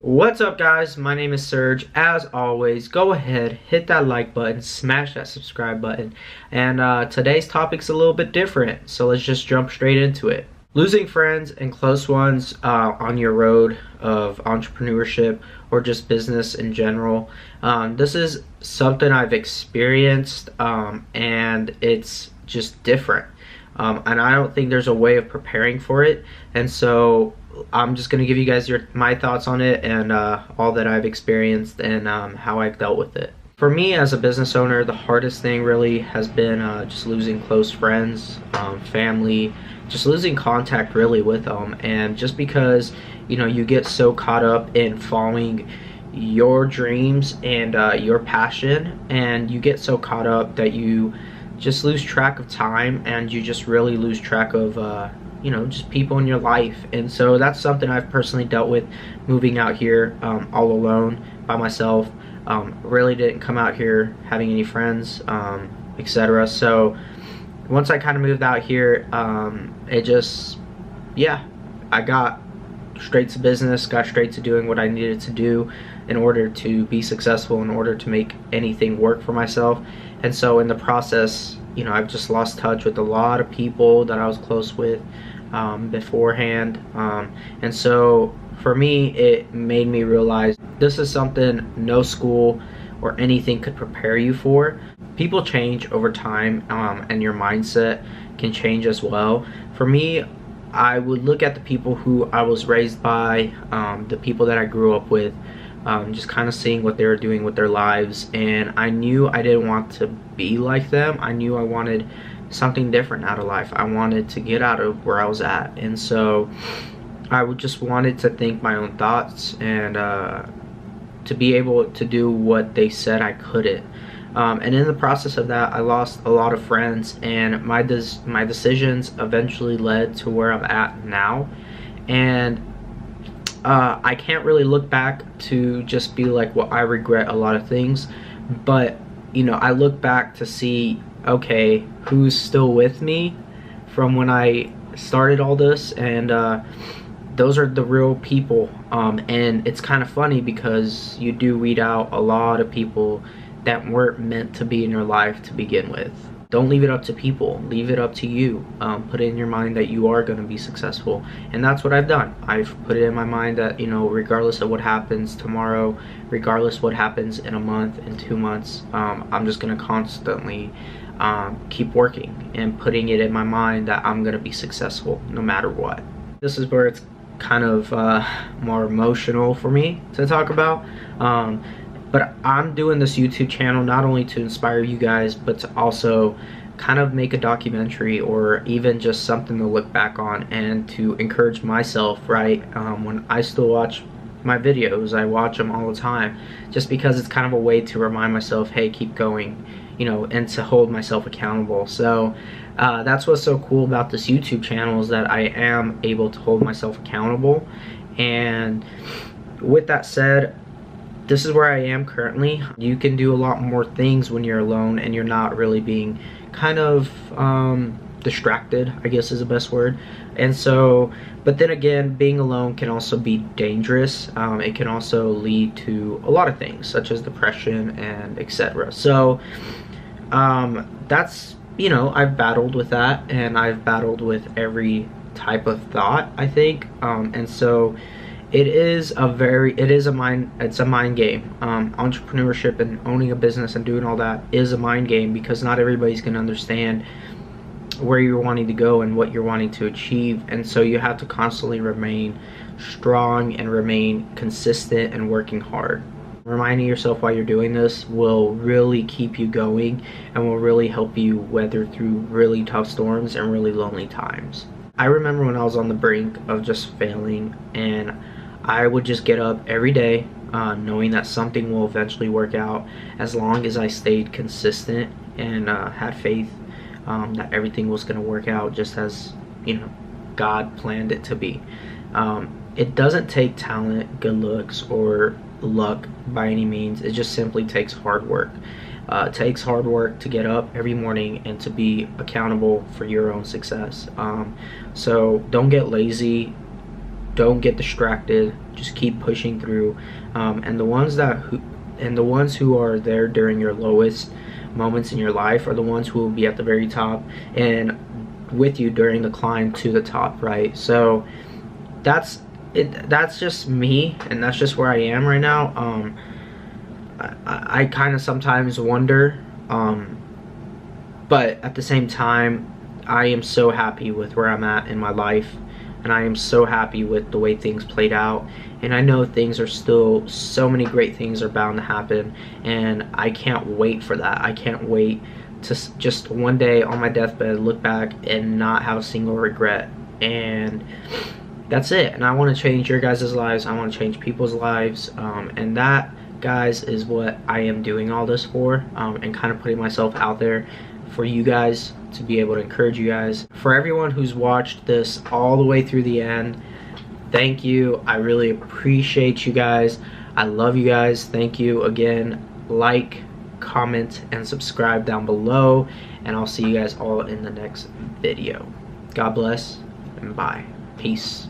What's up, guys? My name is Serge. As always, go ahead, hit that like button, smash that subscribe button. And today's topic's a little bit different, so let's just jump straight into it. Losing friends and close ones on your road of entrepreneurship or just business in general. This is something I've experienced, and it's just different. And I don't think there's a way of preparing for it. And so I'm just going to give you guys my thoughts on it and all that I've experienced and how I've dealt with it. For me as a business owner, the hardest thing really has been just losing close friends, family, just losing contact really with them. And just because, you get so caught up in following your dreams and your passion, and you get so caught up that you just lose track of time, and you just really lose track of just people in your life. And so that's something I've personally dealt with moving out here all alone by myself. Really didn't come out here having any friends, etc. So once I kind of moved out here, I got straight to business, got straight to doing what I needed to do in order to be successful, in order to make anything work for myself. And so in the process, I've just lost touch with a lot of people that I was close with beforehand. And so for me, it made me realize this is something no school or anything could prepare you for. People change over time, and your mindset can change as well. For me, I would look at the people who I was raised by, the people that I grew up with, just kind of seeing what they were doing with their lives, and I knew I didn't want to be like them. I knew I wanted something different out of life. I wanted to get out of where I was at, and so I just wanted to think my own thoughts and to be able to do what they said I couldn't. And in the process of that, I lost a lot of friends, and my decisions eventually led to where I'm at now. And I can't really look back to just be like, well, I regret a lot of things, but I look back to see, okay, who's still with me from when I started all this, and those are the real people. And it's kind of funny because you do weed out a lot of people that weren't meant to be in your life to begin with. Don't leave it up to people, leave it up to you. Put it in your mind that you are going to be successful, and that's what I've done. I've put it in my mind that regardless of what happens tomorrow, regardless what happens in a month, in 2 months, I'm just going to constantly keep working and putting it in my mind that I'm going to be successful no matter what. This is where it's kind of more emotional for me to talk about. But I'm doing this YouTube channel not only to inspire you guys, but to also kind of make a documentary or even just something to look back on and to encourage myself, right? When I still watch my videos, I watch them all the time, just because it's kind of a way to remind myself, hey, keep going, and to hold myself accountable. So that's what's so cool about this YouTube channel, is that I am able to hold myself accountable. And with that said, this is where I am currently. You can do a lot more things when you're alone and you're not really being kind of distracted, I guess is the best word. And so, but then again, being alone can also be dangerous. It can also lead to a lot of things, such as depression and etc. So that's, I've battled with that, and I've battled with every type of thought, I think. And so it's a mind game. Entrepreneurship and owning a business and doing all that is a mind game, because not everybody's going to understand where you're wanting to go and what you're wanting to achieve. And so you have to constantly remain strong and remain consistent and working hard. Reminding yourself while you're doing this will really keep you going and will really help you weather through really tough storms and really lonely times. I remember when I was on the brink of just failing, and I would just get up every day knowing that something will eventually work out, as long as I stayed consistent and had faith that everything was going to work out just as God planned it to be. It doesn't take talent, good looks, or luck by any means. It just simply takes hard work. It takes hard work to get up every morning and to be accountable for your own success. So don't get lazy. don't get distracted. Just keep pushing through. And the ones who are there during your lowest moments in your life are the ones who will be at the very top and with you during the climb to the top, right? So that's it. That's just me, and that's just where I am right now. I kind of sometimes wonder, but at the same time, I am so happy with where I'm at in my life, and I am so happy with the way things played out. And I know things are still, so many great things are bound to happen, and I can't wait for that. I can't wait to just one day on my deathbed look back and not have a single regret. And that's it. And I want to change your guys' lives. I want to change people's lives, and that, guys, is what I am doing all this for, and kind of putting myself out there for you guys to be able to encourage you guys. For everyone who's watched this all the way through the end, thank you. I really appreciate you guys. I love you guys. Thank you again. Like, comment, and subscribe down below, and I'll see you guys all in the next video. God bless, and bye. Peace.